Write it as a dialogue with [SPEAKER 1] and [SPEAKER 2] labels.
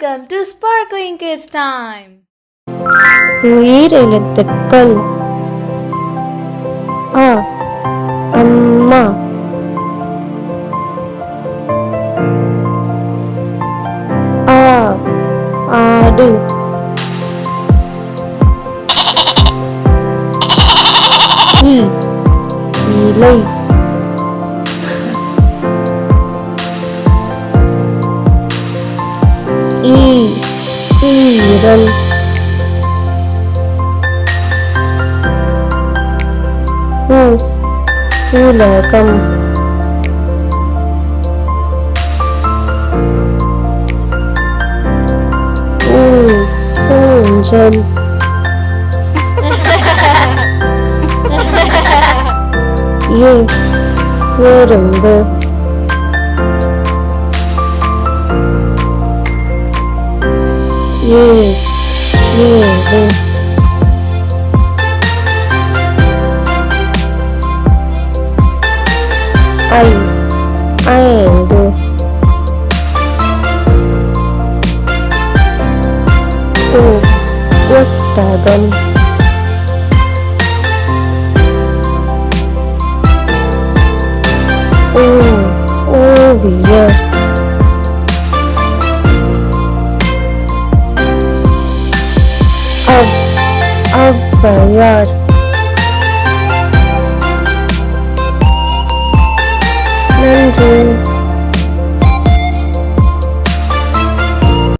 [SPEAKER 1] Welcome to Sparkling Kids Time.
[SPEAKER 2] உயிர் எழுத்துக்கள். அ அம்மா, ஆ ஆடு, இ இலை, ஈ ஈரல், உ உலகம், ஊ ஊஞ்சல், ஏ எறும்பு, ஏ ஏடு, ஐ ஐந்து, ஓ ஒட்டகம், ஓ ஓவியர், ஔவையார், நன்றி.